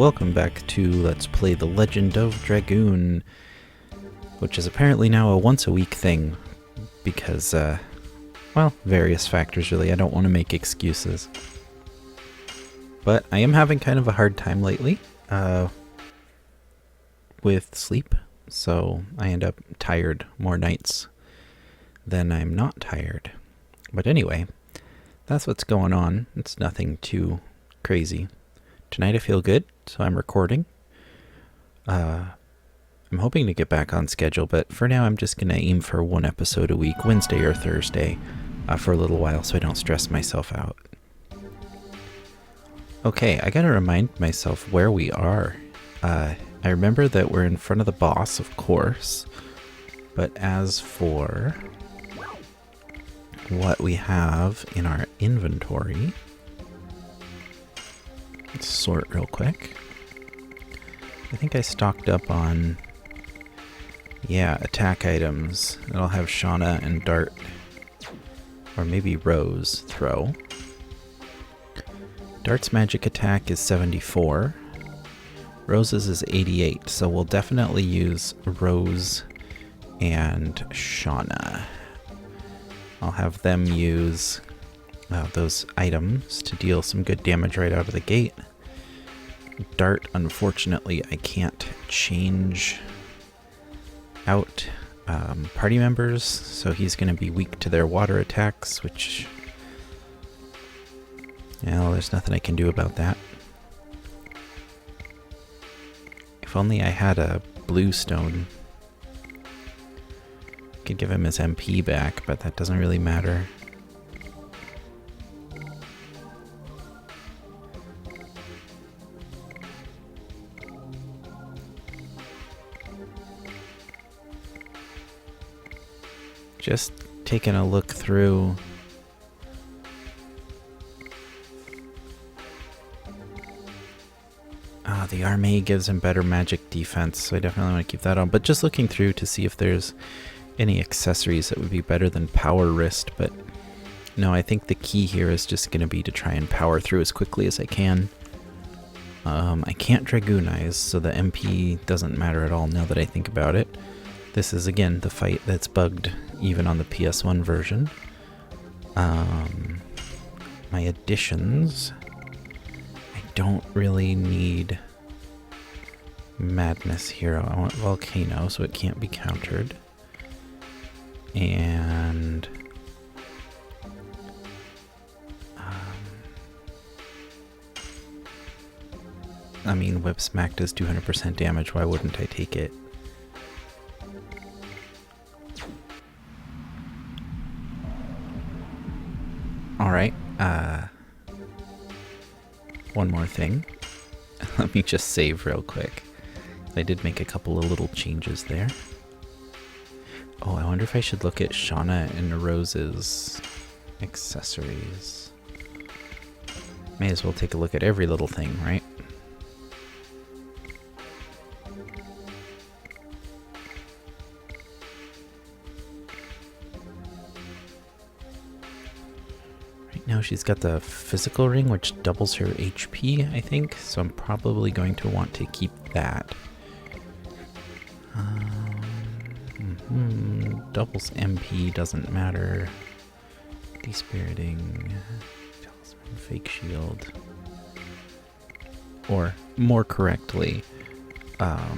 welcome back to Let's Play the Legend of Dragoon, which is apparently now a once-a-week thing, because, well, various factors really. I don't want to make excuses. But I am having kind of a hard time lately, with sleep, so I end up tired more nights than I'm not tired. But anyway, that's what's going on. It's nothing too crazy. Tonight I feel good, so I'm recording. I'm hoping to get back on schedule, but for now I'm just going to aim for one episode a week, Wednesday or Thursday, for a little while so I don't stress myself out. Okay, I gotta remind myself where we are. I remember that we're in front of the boss, of course, but as for what we have in our inventory, let's sort real quick. I think I stocked up on, attack items. That'll have Shauna and Dart, or maybe Rose, throw. Dart's magic attack is 74. Rose's is 88, so we'll definitely use Rose and Shauna. I'll have them use those items to deal some good damage right out of the gate. Dart, unfortunately, I can't change out party members, so he's going to be weak to their water attacks, which, well, there's nothing I can do about that. If only I had a blue stone. Could give him his MP back, but that doesn't really matter. Just taking a look through. The army gives him better magic defense, so I definitely want to keep that on. But just looking through to see if there's any accessories that would be better than power wrist, but no, I think the key here is just going to be to try and power through as quickly as I can. I can't Dragoonize, so the MP doesn't matter at all now that I think about it. This is, again, the fight that's bugged even on the PS1 version. My additions, I don't really need Madness Hero. I want Volcano, so it can't be countered. And I mean, Whip Smack does 200% damage. Why wouldn't I take it? Alright, one more thing. Let me just save real quick. I did make a couple of little changes there. Oh, I wonder if I should look at Shauna and Rose's accessories. May as well take a look at every little thing, right? Right now she's got the physical ring, which doubles her HP, I think, so I'm probably going to want to keep that. Doubles MP, doesn't matter. Despiriting, Talisman, Fake Shield. Or, more correctly, the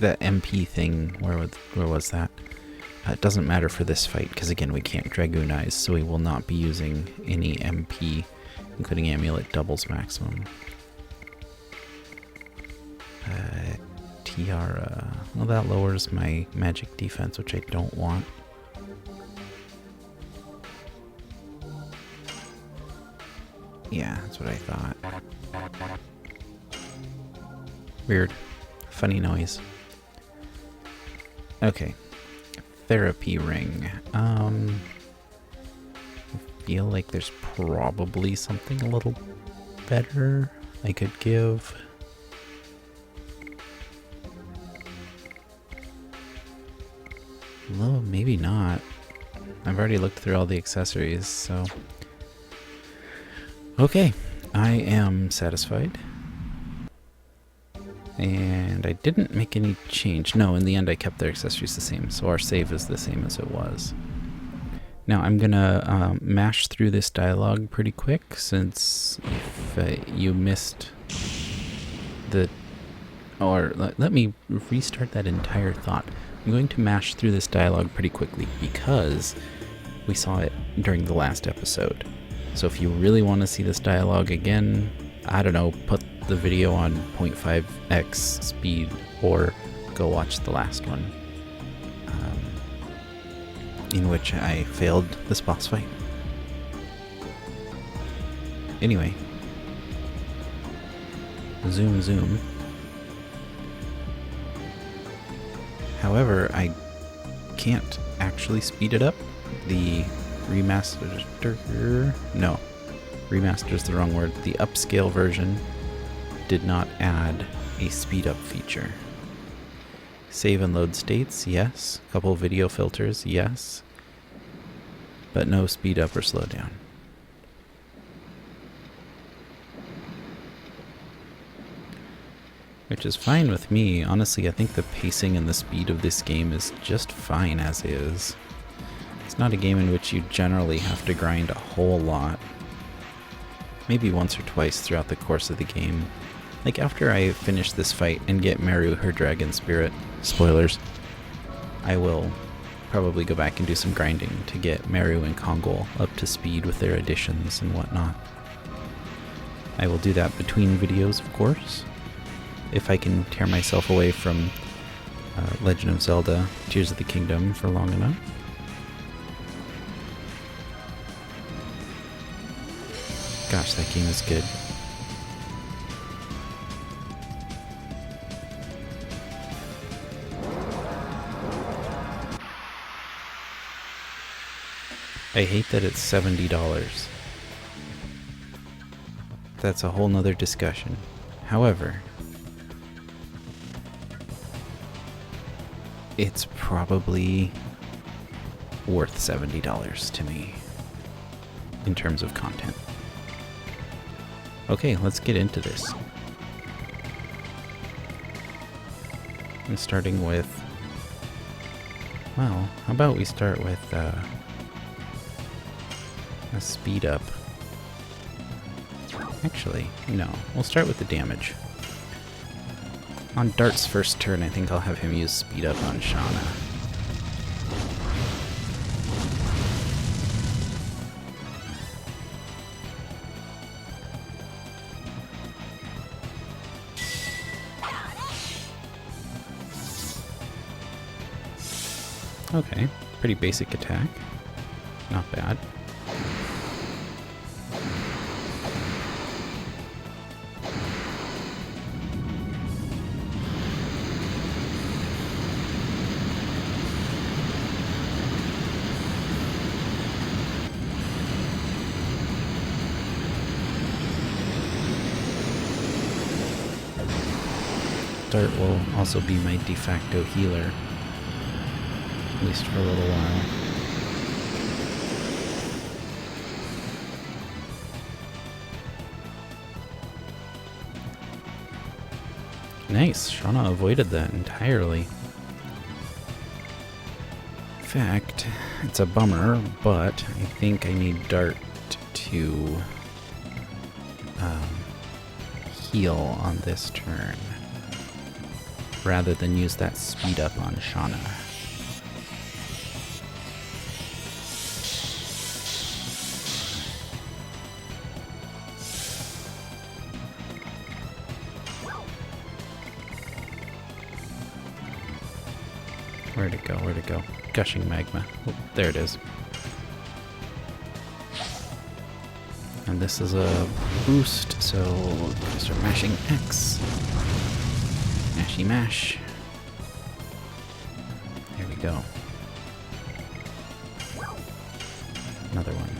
MP thing, where was that? It doesn't matter for this fight, because again, we can't Dragoonize, so we will not be using any MP, including Amulet doubles maximum. Tiara. Well, that lowers my magic defense, which I don't want. Yeah, that's what I thought. Weird. Funny noise. Okay. Therapy ring. I feel like there's probably something a little better I could give. Well, maybe not. I've already looked through all the accessories, so... Okay, I am satisfied. And I didn't make any change. No, in the end I kept their accessories the same, so our save is the same as it was. Now I'm gonna mash through this dialogue pretty quick, since if you missed the... Or let me restart that entire thought. I'm going to mash through this dialogue pretty quickly because we saw it during the last episode. So if you really want to see this dialogue again, I don't know, put the video on 0.5x speed or go watch the last one, in which I failed this boss fight. Anyway, zoom zoom. However, I can't actually speed it up. The remaster... No, remaster is the wrong word. The upscale version did not add a speed up feature. Save and load states, yes. Couple video filters, yes. But no speed up or slow down. Which is fine with me. Honestly, I think the pacing and the speed of this game is just fine as is. It's not a game in which you generally have to grind a whole lot. Maybe once or twice throughout the course of the game. Like after I finish this fight and get Meru her dragon spirit, spoilers, I will probably go back and do some grinding to get Meru and Kongol up to speed with their additions and whatnot. I will do that between videos, of course. If I can tear myself away from Legend of Zelda Tears of the Kingdom for long enough. Gosh, that game is good. I hate that it's $70. That's a whole nother discussion. However, it's probably worth $70 to me in terms of content. Okay, let's get into this. I'm starting with... Well, how about we start with a speed up. Actually, no. We'll start with the damage. On Dart's first turn, I think I'll have him use speed up on Shauna. Okay, pretty basic attack. Not bad. Dart will also be my de facto healer, at least for a little while. Nice, Shauna avoided that entirely. In fact, it's a bummer, but I think I need Dart to heal on this turn, rather than use that speed up on Shauna. Where'd it go? Where'd it go? Gushing magma. Oh, there it is. And this is a boost, so we'll start mashing X. Mashy mash. There we go. Another one.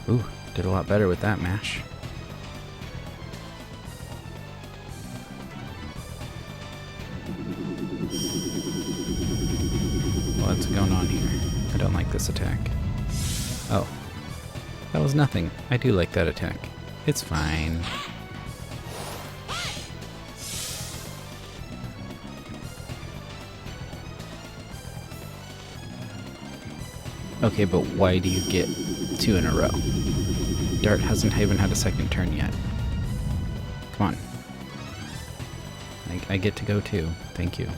Ooh, did a lot better with that mash. What's going on here? don't like this attack. Oh. That was nothing. I do like that attack. It's fine. Okay, but why do you get 2 in a row? Dart hasn't even had a second turn yet. Come on. I get to go too. Thank you.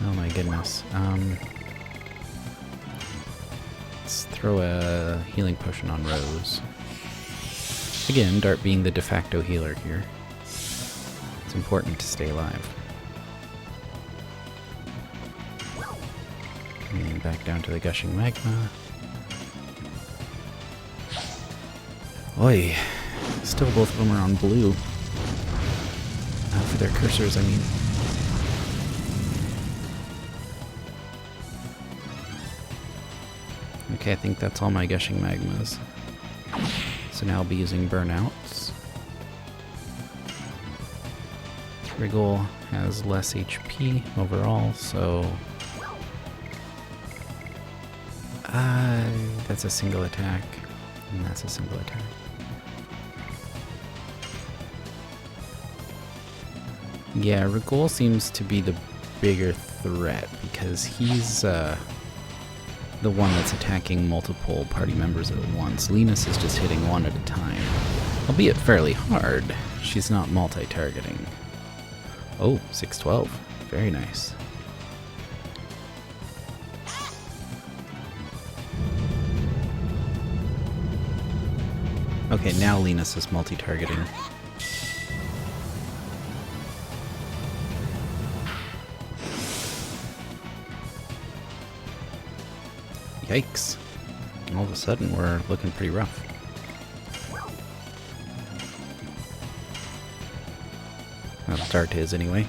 Oh my goodness. Let's throw a healing potion on Rose. Again, Dart being the de facto healer here. It's important to stay alive. And back down to the gushing magma. Oi! Still both of them are on blue. For their cursors, I mean. Okay, I think that's all my gushing magmas. So now I'll be using burnouts. Wriggle has less HP overall, so... that's a single attack, and that's a single attack. Yeah, Rigol seems to be the bigger threat, because he's the one that's attacking multiple party members at once. Linus is just hitting one at a time, albeit fairly hard. She's not multi-targeting. Oh, 612. Very nice. Okay, now Linus is multi-targeting. Yikes. All of a sudden, we're looking pretty rough. Well, Dart is anyway.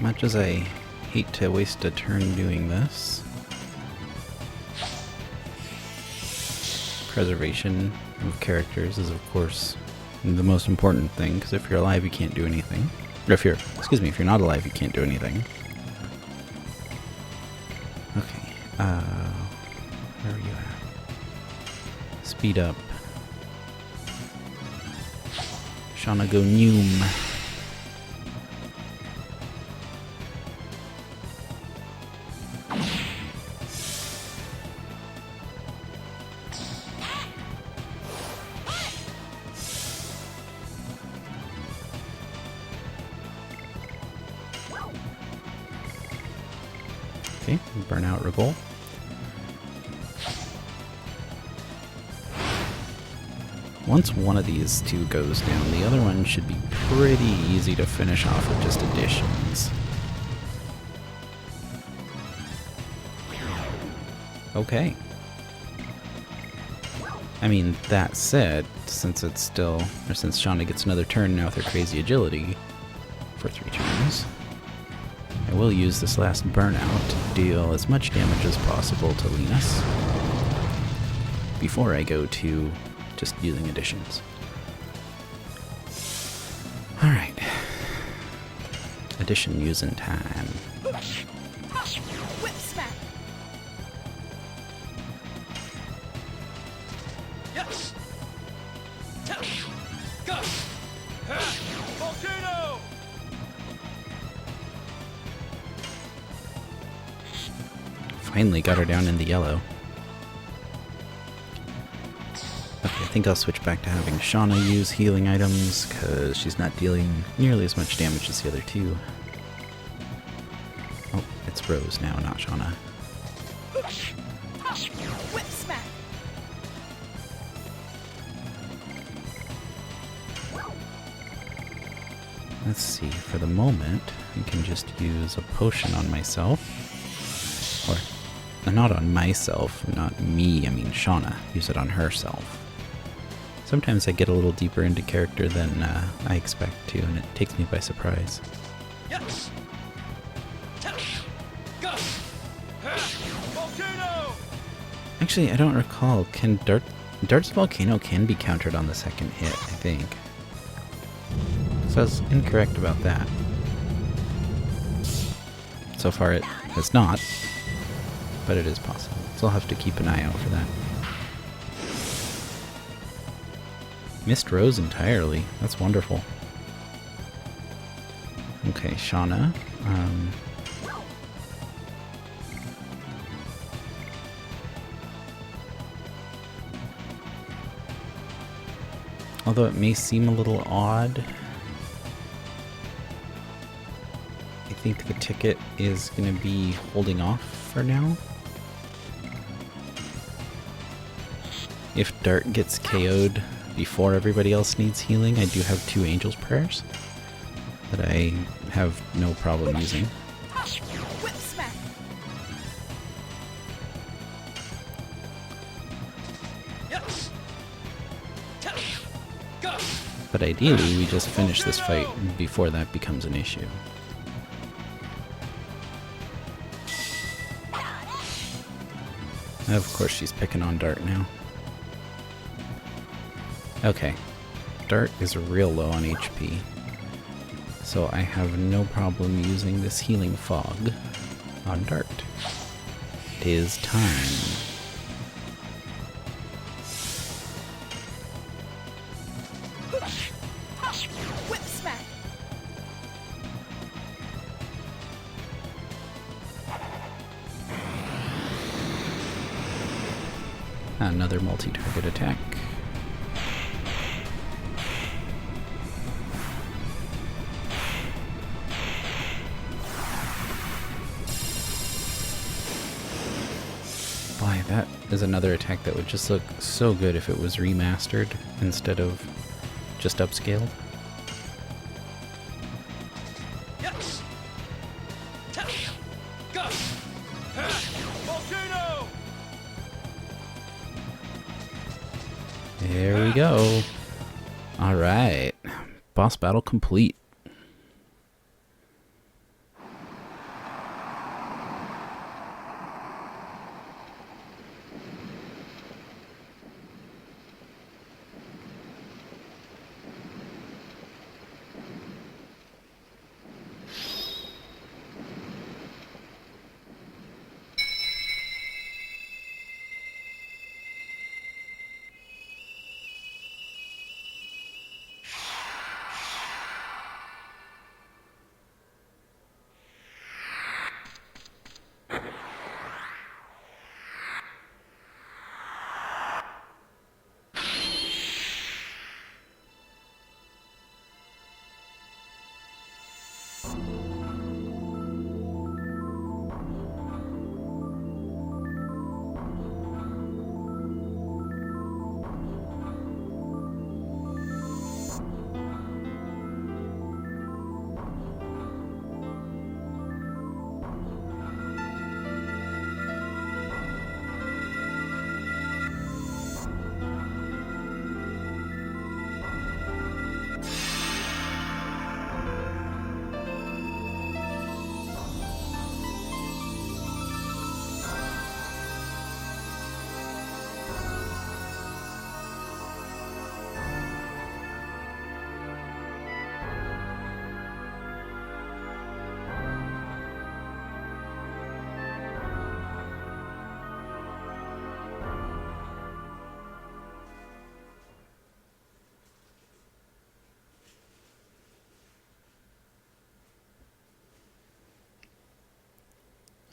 Much as I hate to waste a turn doing this, preservation of characters is of course the most important thing, because if you're alive you can't do anything. Or if you're, if you're not alive you can't do anything. Okay, where are you at? Speed up. ChronoDragoon. Okay, burnout Rigol. Once one of these two goes down, the other one should be pretty easy to finish off with just additions. Okay. I mean, that said, since Shauna gets another turn now with her crazy agility for 3 turns, I will use this last burnout to deal as much damage as possible to Linus before I go to just using additions. Alright. Addition using time. Whip smack. Yes. Go. Volcano. Finally got her down in the yellow. Okay, I think I'll switch back to having Shauna use healing items, because she's not dealing nearly as much damage as the other two. Oh, it's Rose now, not Shauna. Whip smack. Let's see, for the moment, I can just use a potion on myself. Or, not on myself, not me, I mean Shauna. Use it on herself. Sometimes I get a little deeper into character than I expect to, and it takes me by surprise. Yes. Volcano! Actually, I don't recall. Can Dart's Volcano can be countered on the second hit, I think. So I was incorrect about that. So far it has not, but it is possible. So I'll have to keep an eye out for that. Missed Rose entirely. That's wonderful. Okay, Shauna. Although it may seem a little odd, I think the ticket is going to be holding off for now. If Dart gets KO'd before everybody else needs healing, I do have 2 Angel's Prayers that I have no problem using. Whip smack! Yes! Go! But ideally, we just finish this fight before that becomes an issue. Of course, she's picking on Dart now. Okay, Dart is real low on HP, so I have no problem using this healing fog on Dart. It is time. Whip smack! Another multi-target attack. Boy, that is another attack that would just look so good if it was remastered instead of just upscaled. Yes! Go! Volcano! There we go. Alright. Boss battle complete.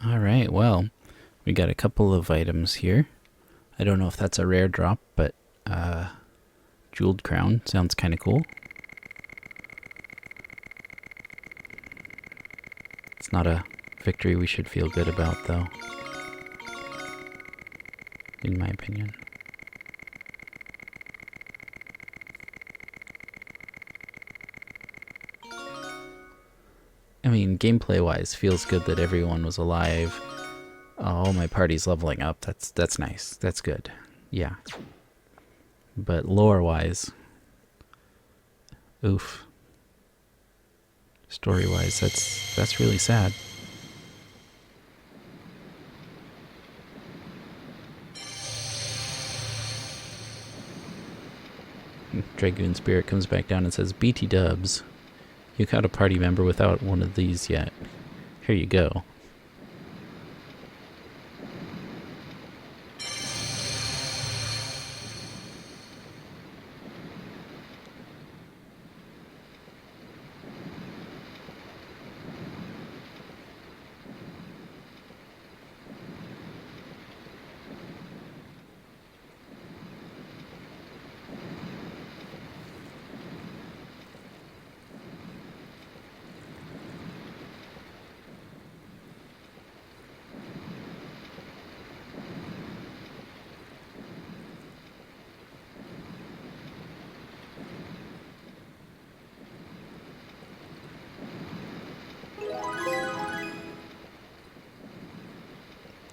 Alright, well, we got a couple of items here. I don't know if that's a rare drop, but Jeweled Crown sounds kind of cool. It's not a victory we should feel good about, though, in my opinion. I mean, gameplay-wise, feels good that everyone was alive. Oh, my party's leveling up. That's nice. That's good. Yeah. But lore-wise, oof. Story-wise, that's really sad. Dragoon Spirit comes back down and says, BT dubs. You got a party member without one of these yet. Here you go.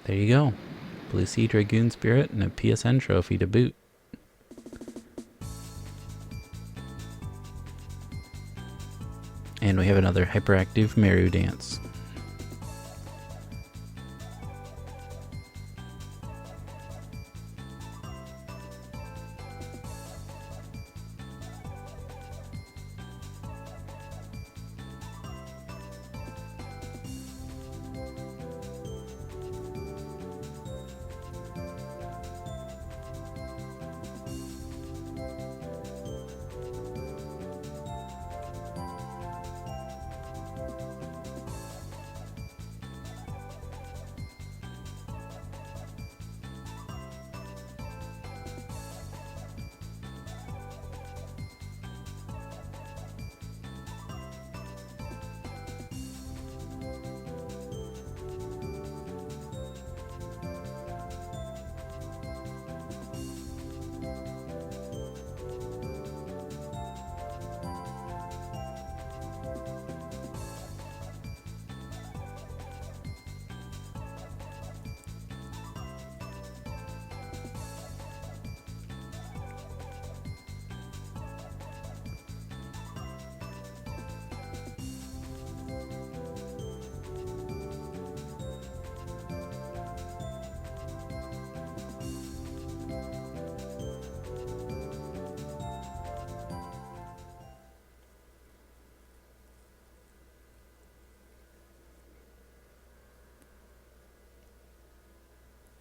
There you go. Blue Sea Dragoon Spirit and a PSN trophy to boot. And we have another hyperactive Meru dance.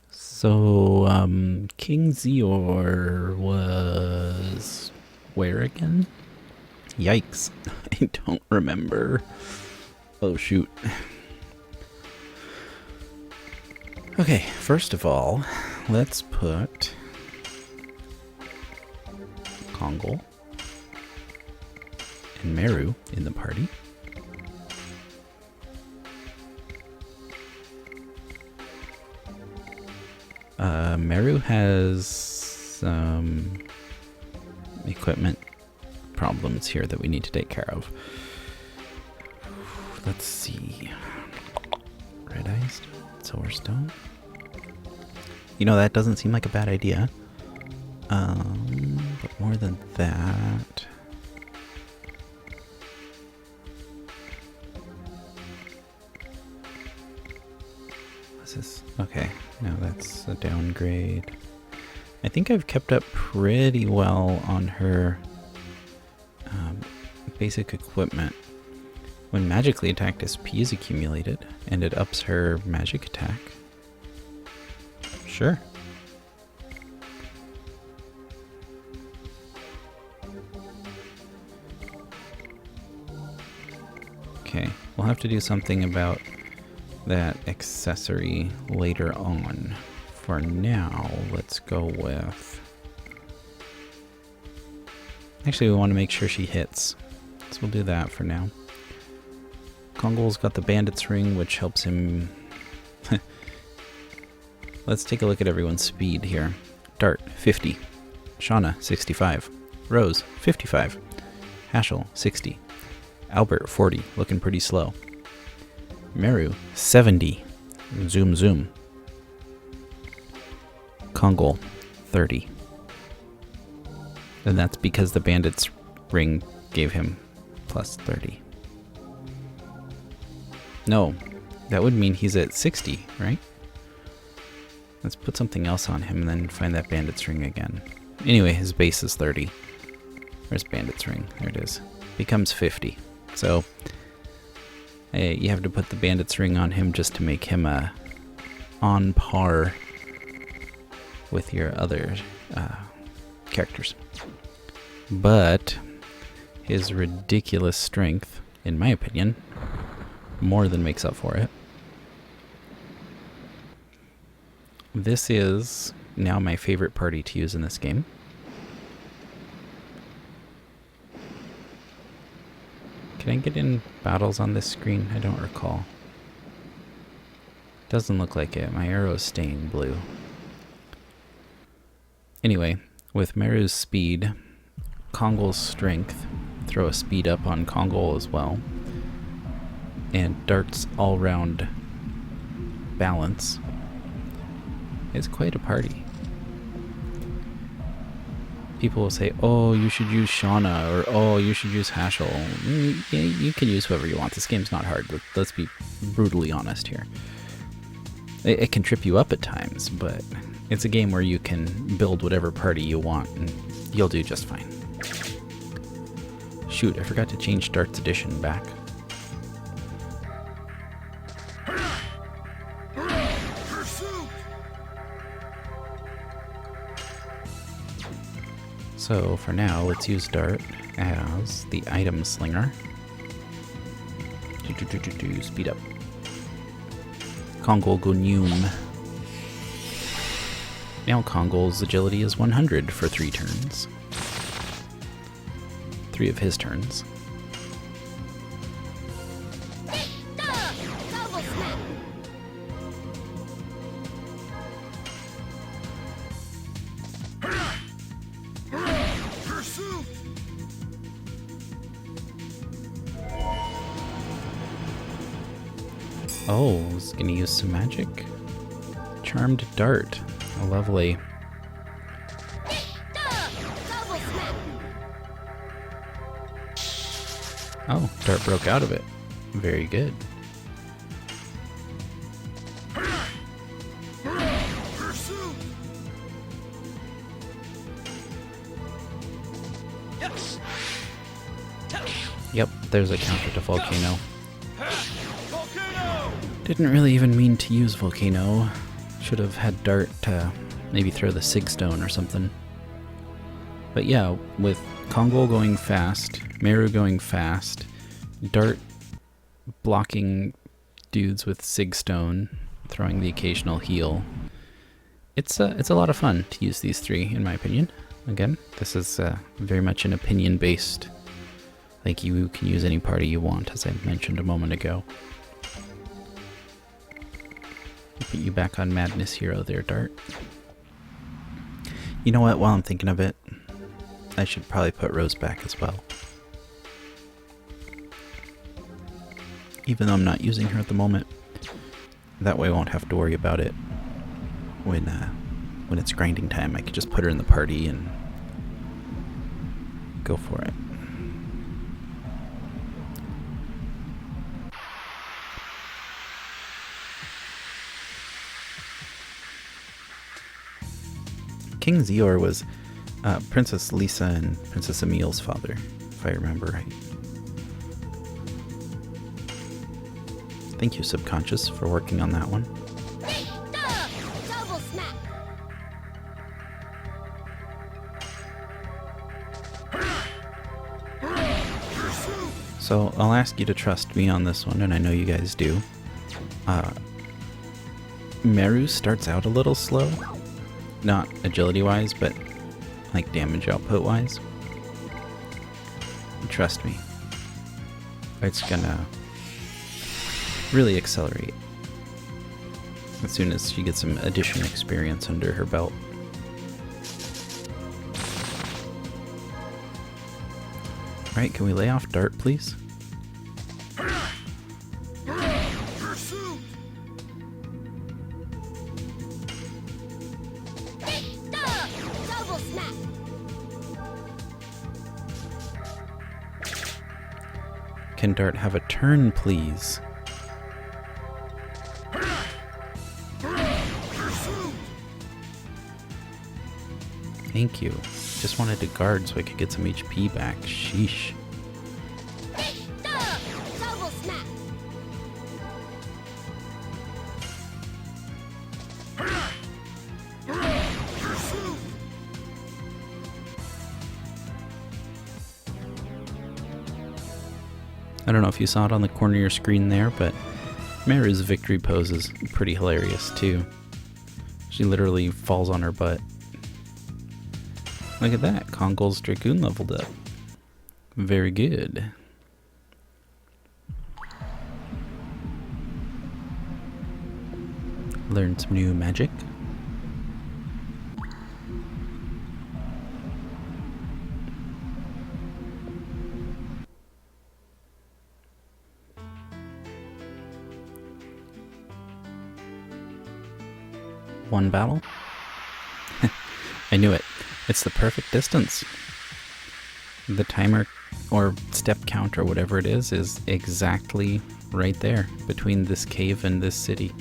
So, King Zior was where again? Yikes. I don't remember. Oh, shoot. Okay, first of all, let's put Kongol and Meru in the party. Meru has some equipment problems here that we need to take care of. Let's see. Red Eyes, Solarstone. You know, that doesn't seem like a bad idea. But more than that... What's this? Okay, no, that's a downgrade. I think I've kept up pretty well on her basic equipment. When magically attacked, SP is accumulated, and it ups her magic attack. Sure. Okay, we'll have to do something about that accessory later on. For now, let's go with... Actually, we want to make sure she hits. So we'll do that for now. Kongol's got the Bandit's Ring, which helps him... Let's take a look at everyone's speed here. Dart, 50. Shauna, 65. Rose, 55. Hashel, 60. Albert, 40. Looking pretty slow. Meru, 70. Zoom, zoom. Kongol, 30. And that's because the Bandit's Ring gave him plus 30. No, that would mean he's at 60, right? Let's put something else on him and then find that Bandit's Ring again. Anyway, his base is 30. Where's Bandit's Ring? There it is. Becomes 50. So you have to put the Bandit's Ring on him just to make him on par with your other characters. But his ridiculous strength, in my opinion, more than makes up for it. This is now my favorite party to use in this game. Can I get in battles on this screen? I don't recall. Doesn't look like it. My arrow is staying blue. Anyway, with Meru's speed, Kongol's strength, throw a speed up on Kongol as well, and Dart's all-round balance, it's quite a party. People will say, oh, you should use Shauna, or oh, you should use Hashel. Yeah, you can use whoever you want. This game's not hard. Let's be brutally honest here. It can trip you up at times, but it's a game where you can build whatever party you want, and you'll do just fine. Shoot, I forgot to change Dart's edition back. So for now, let's use Dart as the item slinger. Speed up. Kongol Gunyum. Now Kongol's agility is 100 for 3 turns. 3 of his turns. Oh, I was gonna use some magic. Charmed Dart. Lovely. Oh, Dart broke out of it. Very good. Yep, there's a counter to Volcano. Didn't really even mean to use Volcano. Should have had Dart maybe throw the Sig Stone or something. But yeah, with Kongol going fast, Meru going fast, Dart blocking dudes with Sig Stone, throwing the occasional heal. It's a lot of fun to use these 3, in my opinion. Again, this is very much an opinion-based. Like, you can use any party you want, as I mentioned a moment ago. Put you back on Madness Hero there, Dart. You know what, while I'm thinking of it, I should probably put Rose back as well. Even though I'm not using her at the moment. That way I won't have to worry about it when it's grinding time. I could just put her in the party and go for it. King Zior was Princess Lisa and Princess Emil's father, if I remember right. Thank you, Subconscious, for working on that one. Double smack. So I'll ask you to trust me on this one, and I know you guys do. Meru starts out a little slow. Not agility-wise, but like damage output-wise. Trust me. It's gonna really accelerate as soon as she gets some additional experience under her belt. Alright, can we lay off Dart, please? Can Dart have a turn, please? Thank you. Just wanted to guard so I could get some HP back. Sheesh. Double smack. I don't know if you saw it on the corner of your screen there, but Meru's victory pose is pretty hilarious too. She literally falls on her butt. Look at that, Kongol's Dragoon leveled up. Very good. Learned some new magic. One battle. I knew it. It's the perfect distance. The timer or step count or whatever it is exactly right there between this cave and this city.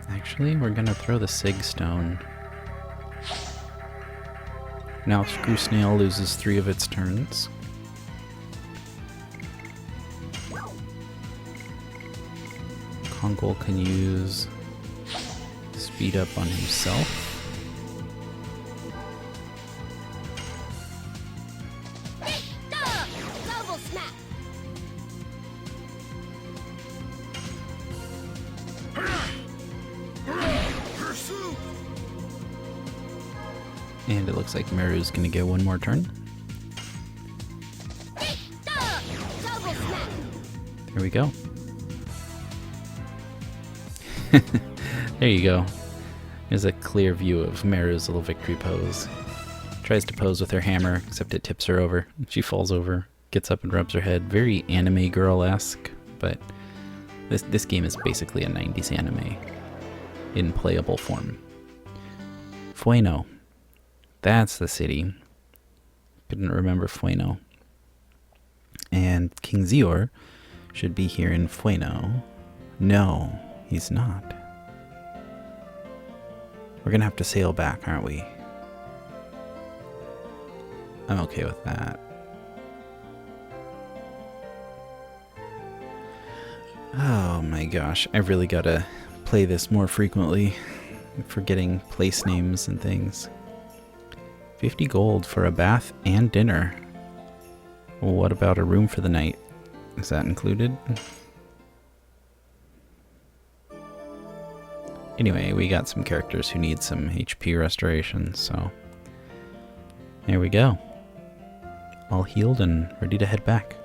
Actually, we're gonna throw the Sig Stone. Now Screw Snail loses 3 of its turns. Kongol can use speed up on himself. Double smack. And it looks like Meru's gonna get one more turn. Double smack. There we go. There you go. There's a clear view of Meru's little victory pose. Tries to pose with her hammer, except it tips her over. She falls over, gets up and rubs her head. Very anime girl-esque, but this game is basically a 90s anime in playable form. Fueno. That's the city. Couldn't remember Fueno. And King Zior should be here in Fueno. No, he's not. We're gonna have to sail back, aren't we? I'm okay with that. Oh my gosh, I really gotta play this more frequently. I'm forgetting place names and things. 50 gold for a bath and dinner. Well, what about a room for the night? Is that included? Anyway, we got some characters who need some HP restoration, so here we go. All healed and ready to head back.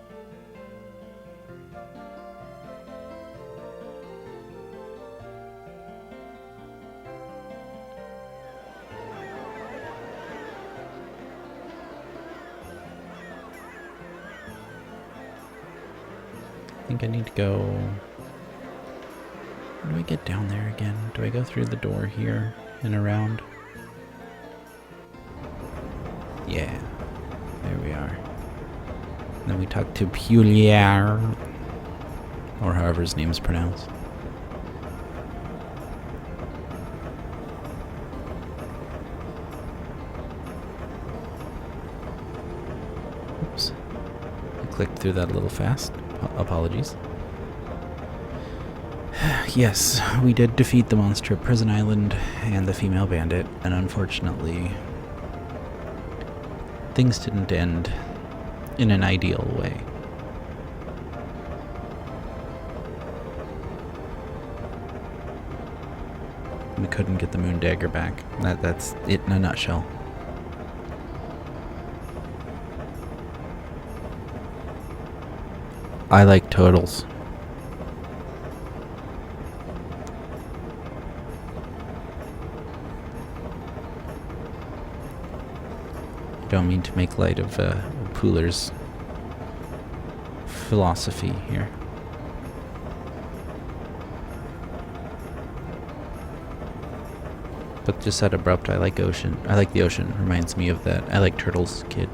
I think I need to go... How do I get down there again? Do I go through the door here and around? Yeah, there we are. And then we talk to Puliar, or however his name is pronounced. Oops. I clicked through that a little fast. Apologies. Yes, we did defeat the monster at Prison Island and the female bandit, and unfortunately, things didn't end in an ideal way. We couldn't get the moon dagger back. That's it in a nutshell. I like turtles. Don't mean to make light of Pooler's philosophy here. But just that abrupt, I like ocean. I like the ocean. Reminds me of that. I like turtles, kid.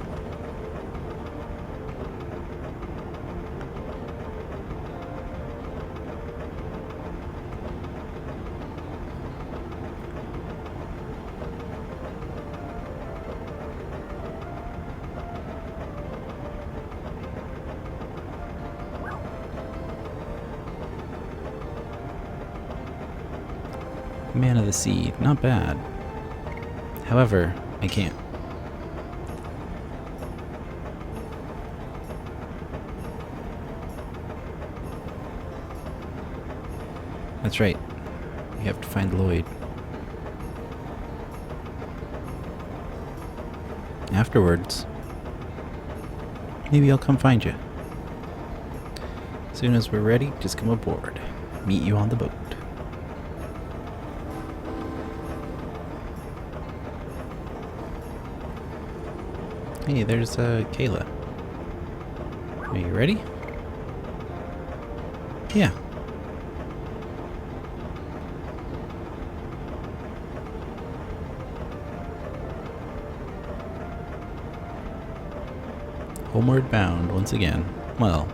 Man of the Sea, not bad. However, I can't. That's right. You have to find Lloyd. Afterwards, maybe I'll come find you. As soon as we're ready, just come aboard. Meet you on the boat. Hey, there's Kayla. Are you ready? Yeah. Homeward bound once again. Well,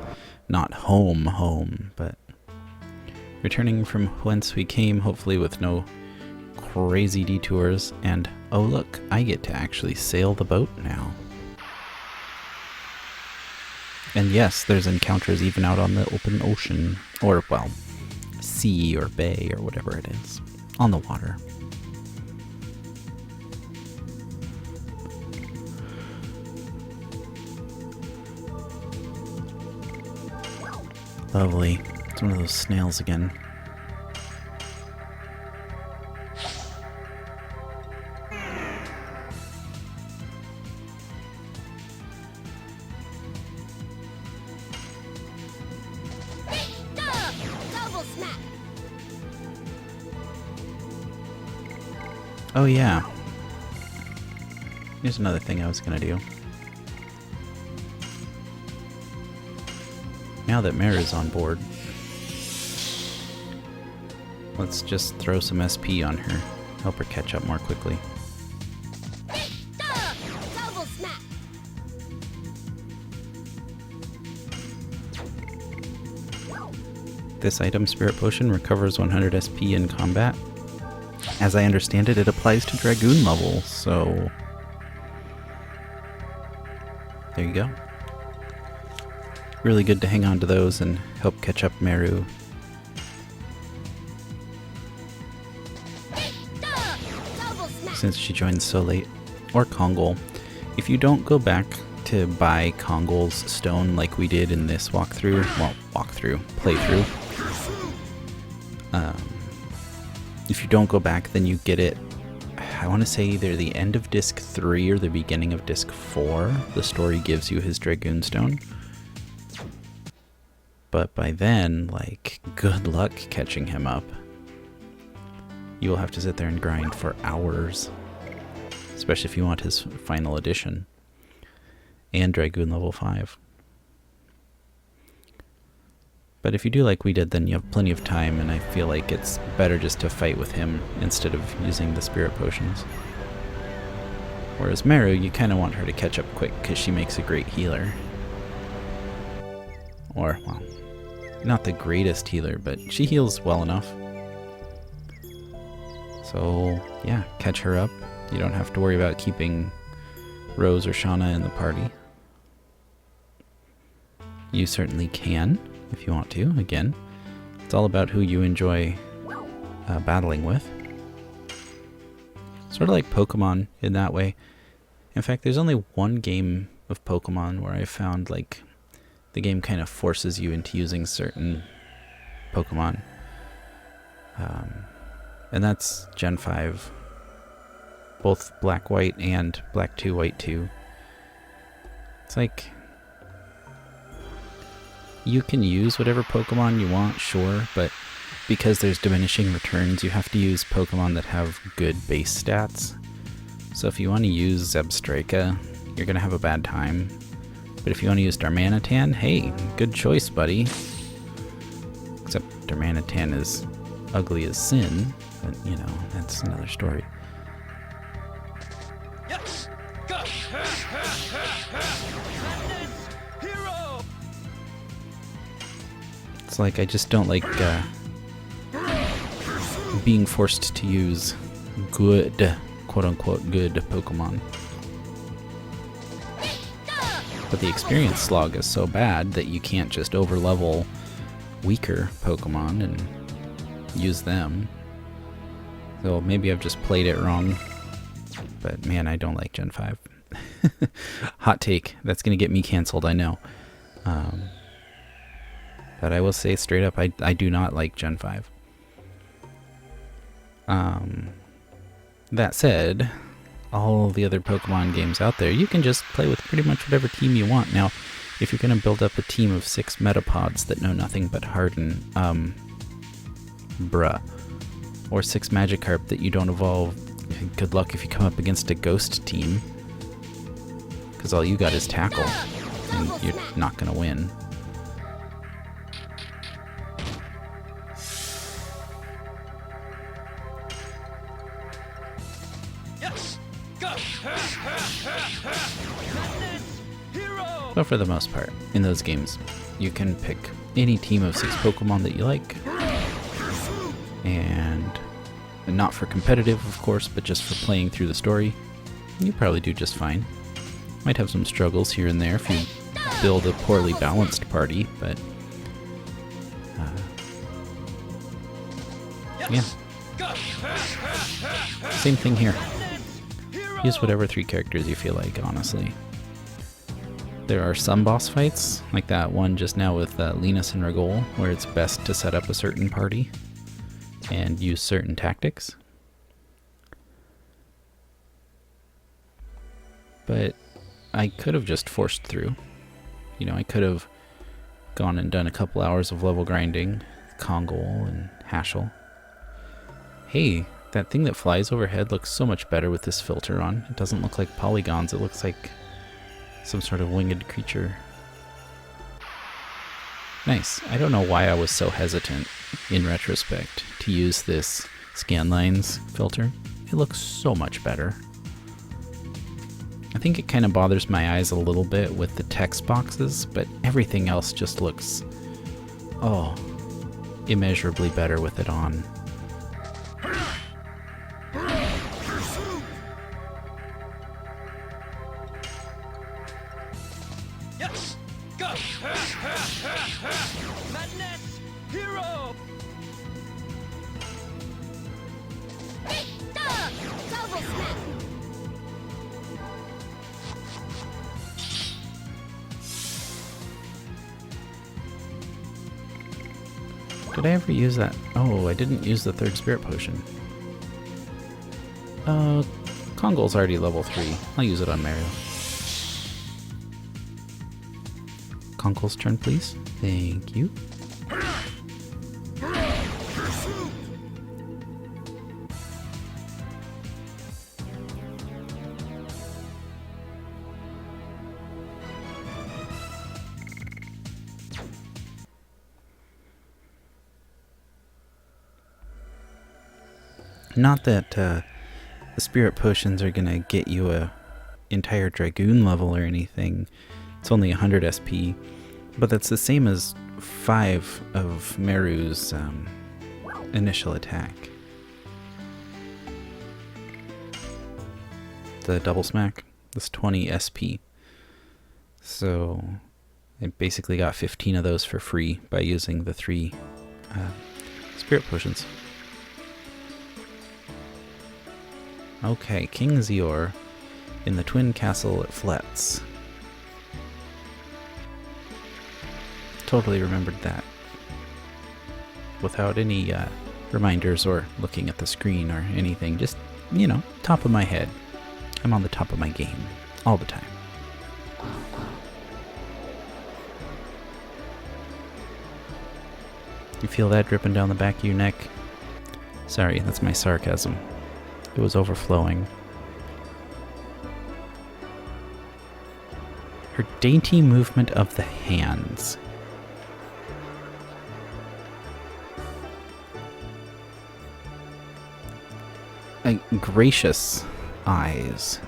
not home, but returning from whence we came, hopefully with no crazy detours. And oh look, I get to actually sail the boat now. And yes, there's encounters even out on the open ocean, or well, sea or bay or whatever it is, on the water. Lovely. It's one of those snails again. Double smack. Oh yeah. Here's another thing I was gonna do. Now that Mara's on board, let's just throw some SP on her, help her catch up more quickly. Double smack. This item, Spirit Potion, recovers 100 SP in combat. As I understand it, it applies to Dragoon level, so there you go. Really good to hang on to those and help catch up Meru. Double smack. Since she joined so late. Or Kongol. If you don't go back to buy Kongol's stone like we did in this playthrough, if you don't go back, then you get it, I want to say either the end of Disc 3 or the beginning of Disc 4. The story gives you his Dragoon stone. But by then, like, good luck catching him up. You will have to sit there and grind for hours. Especially if you want his final edition. And Dragoon level 5. But if you do like we did, then you have plenty of time, and I feel like it's better just to fight with him instead of using the spirit potions. Whereas Meru, you kind of want her to catch up quick, because she makes a great healer. Or, well, not the greatest healer, but she heals well enough. So, yeah, catch her up. You don't have to worry about keeping Rose or Shauna in the party. You certainly can, if you want to. Again, it's all about who you enjoy battling with. Sort of like Pokemon in that way. In fact, there's only one game of Pokemon where I found, like, the game kind of forces you into using certain Pokemon. And that's Gen 5. Both Black White and Black 2 White 2. It's like, you can use whatever Pokemon you want, sure, but because there's diminishing returns, you have to use Pokemon that have good base stats. So if you want to use Zebstrika, you're going to have a bad time. But if you want to use Darmanitan, hey, good choice, buddy. Except Darmanitan is ugly as sin, but, you know, that's another story. Yes! Go! Hotness! Hero! It's like I just don't like being forced to use good, quote-unquote, good Pokemon. But the experience slog is so bad that you can't just overlevel weaker Pokemon and use them. So maybe I've just played it wrong. But man, I don't like Gen 5. Hot take. That's going to get me canceled, I know. But I will say straight up, I do not like Gen 5. That said, all the other Pokemon games out there, you can just play with pretty much whatever team you want. Now, if you're going to build up a team of 6 Metapods that know nothing but Harden, bruh. Or 6 Magikarp that you don't evolve, good luck if you come up against a Ghost team. Because all you got is Tackle, and you're not going to win. Yes. Go. Hotness. Hero. But for the most part, in those games, you can pick any team of 6 Pokemon that you like. And not for competitive, of course, but just for playing through the story. You probably do just fine. Might have some struggles here and there if you build a poorly balanced party, but yeah. Same thing here. Use whatever 3 characters you feel like, honestly. There are some boss fights, like that one just now with Linus and Regol, where it's best to set up a certain party and use certain tactics. But I could have just forced through. You know, I could have gone and done a couple hours of level grinding, Kongol and Haschel. Hey, that thing that flies overhead looks so much better with this filter on. It doesn't look like polygons, it looks like some sort of winged creature. Nice. I don't know why I was so hesitant, in retrospect, to use this Scanlines filter. It looks so much better. I think it kind of bothers my eyes a little bit with the text boxes, but everything else just looks, oh, immeasurably better with it on. Yes. Go. Madness. Hero. Double smack. Did I ever use that? Oh, I didn't use the 3rd Spirit Potion. Kongol's already level 3. I'll use it on Mario. Kongol's turn, please. Thank you. Not that the Spirit Potions are gonna get you a entire Dragoon level or anything. It's only 100 SP, but that's the same as 5 of Meru's initial attack. The double smack, that's 20 SP. So I basically got 15 of those for free by using the 3 Spirit Potions. Okay, King Zior in the Twin Castle at Fletz. Totally remembered that. Without any reminders or looking at the screen or anything, just, you know, top of my head. I'm on the top of my game, all the time. You feel that dripping down the back of your neck? Sorry, that's my sarcasm. It was overflowing. Her dainty movement of the hands. Gracious eyes.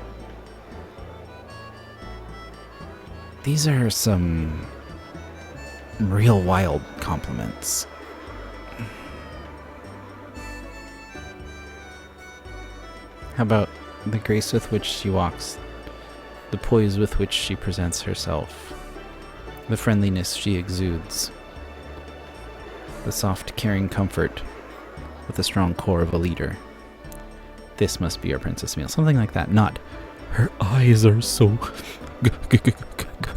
These are some real wild compliments. How about the grace with which she walks, the poise with which she presents herself, the friendliness she exudes, the soft, caring comfort with the strong core of a leader. This must be our Princess Emil. Something like that. Not, her eyes are so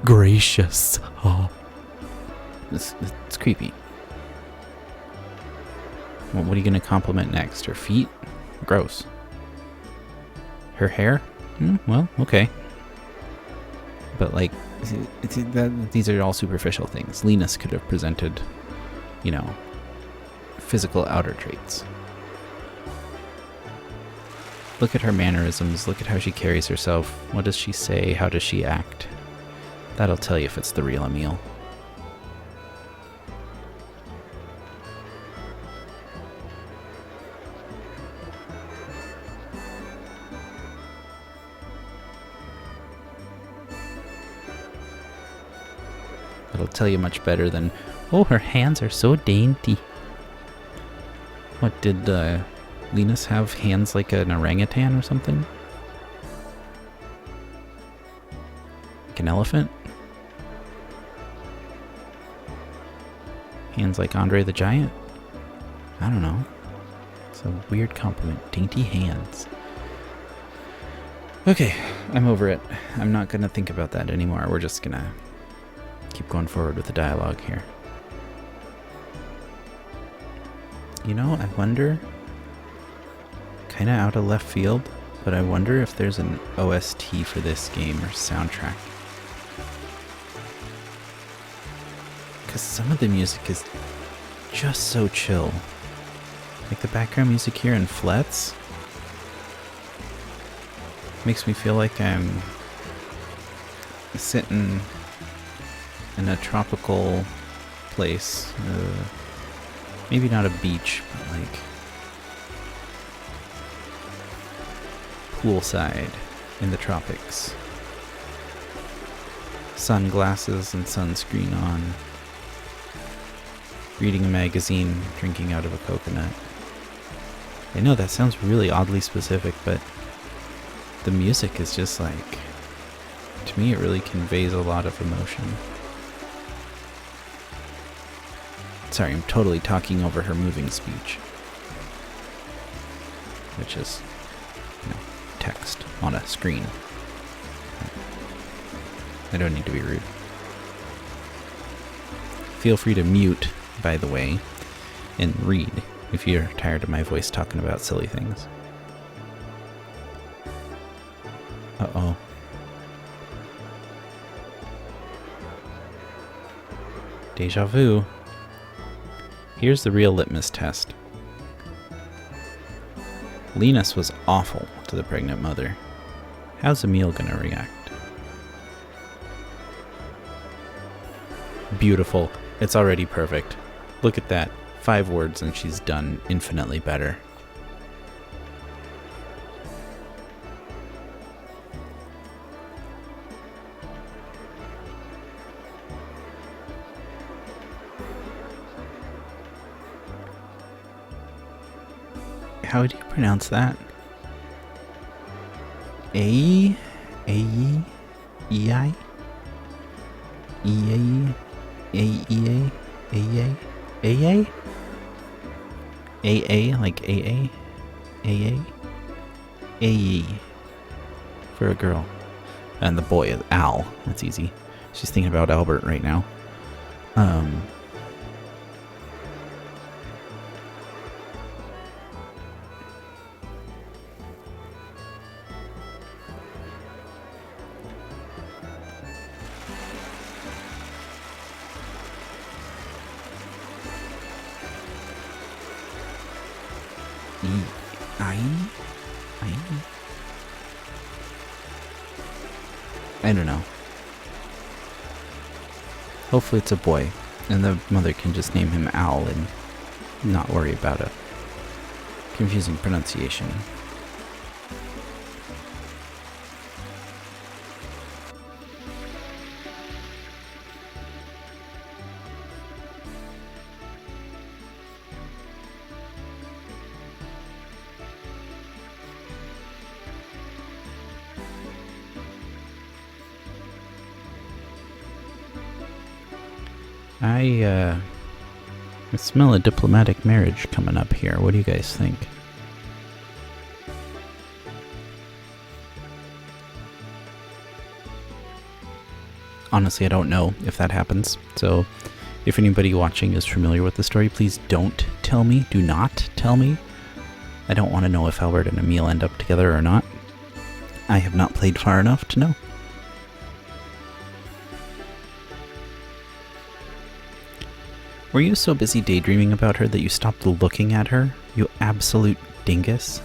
gracious. Oh. It's creepy. Well, what are you going to compliment next? Her feet? Gross. Her hair? Well, okay. But, like, these are all superficial things. Linus could have presented, you know, physical outer traits. Look at her mannerisms. Look at how she carries herself. What does she say? How does she act? That'll tell you if it's the real Emil. That'll tell you much better than, oh, her hands are so dainty. What, did Linus have hands like an orangutan or something? Like an elephant? Hands like Andre the Giant? I don't know. It's a weird compliment. Dainty hands. Okay, I'm over it. I'm not going to think about that anymore. We're just going to keep going forward with the dialogue here. You know, I wonder, kind of out of left field, but I wonder if there's an OST for this game or soundtrack. Because some of the music is just so chill. Like the background music here in Flets makes me feel like I'm sitting in a tropical place. Maybe not a beach, but like poolside in the tropics. Sunglasses and sunscreen on. Reading a magazine, drinking out of a coconut. I know that sounds really oddly specific, but the music is just like, to me it really conveys a lot of emotion. Sorry, I'm totally talking over her moving speech. Which is, you know, text on a screen. I don't need to be rude. Feel free to mute, by the way, and read if you're tired of my voice talking about silly things. Uh-oh. Deja vu. Here's the real litmus test. Linus was awful to the pregnant mother. How's Emil gonna react? Beautiful. It's already perfect. Look at that. 5 words and she's done infinitely better. How do you pronounce that? A-E-I? E-I? E-A? A-E-A? A-A? A-A? A-A? Like A-A? A-A? A-E. For a girl. And the boy is Al. That's easy. She's thinking about Albert right now. I don't know. Hopefully it's a boy, and the mother can just name him Al and not worry about a confusing pronunciation. I smell a diplomatic marriage coming up here. What do you guys think? honestly, I don't know if that happens. So if anybody watching is familiar with the story, please don't tell me. Do not tell me. I don't want to know if Albert and Emil end up together or not. I have not played far enough to know. Were you so busy daydreaming about her that you stopped looking at her? You absolute dingus.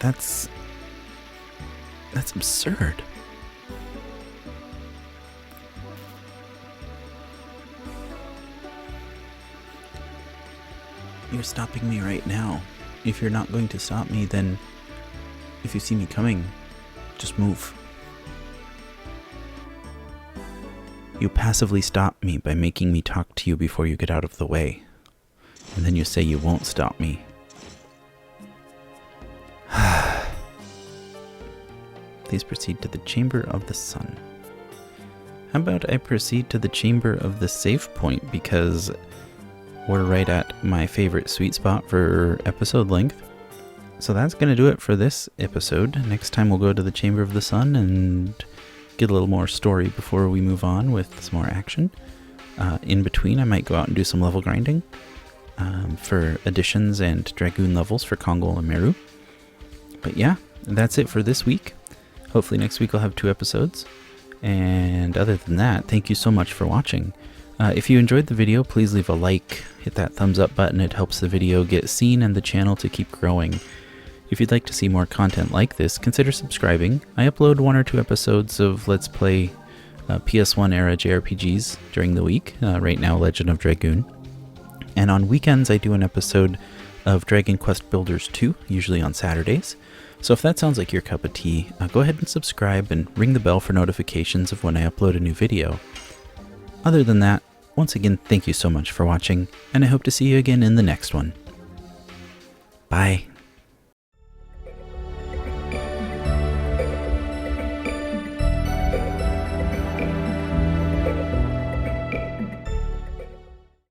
That's absurd. You're stopping me right now. If you're not going to stop me, then if you see me coming, just move. You passively stop me by making me talk to you before you get out of the way. And then you say you won't stop me. Please proceed to the Chamber of the Sun. How about I proceed to the Chamber of the Save Point, because we're right at my favorite sweet spot for episode length. So that's going to do it for this episode. Next time we'll go to the Chamber of the Sun and get a little more story before we move on with some more action. In between, I might go out and do some level grinding for additions and Dragoon levels for Kongol and Meru. But yeah, that's it for this week. Hopefully next week I'll have 2 episodes. And other than that, thank you so much for watching. If you enjoyed the video, please leave a like, hit that thumbs up button. It helps the video get seen and the channel to keep growing. If you'd like to see more content like this, consider subscribing. I upload 1 or 2 episodes of Let's Play PS1 era JRPGs during the week. Right now, Legend of Dragoon. And on weekends, I do an episode of Dragon Quest Builders 2, usually on Saturdays. So if that sounds like your cup of tea, go ahead and subscribe and ring the bell for notifications of when I upload a new video. Other than that, once again, thank you so much for watching, and I hope to see you again in the next one. Bye.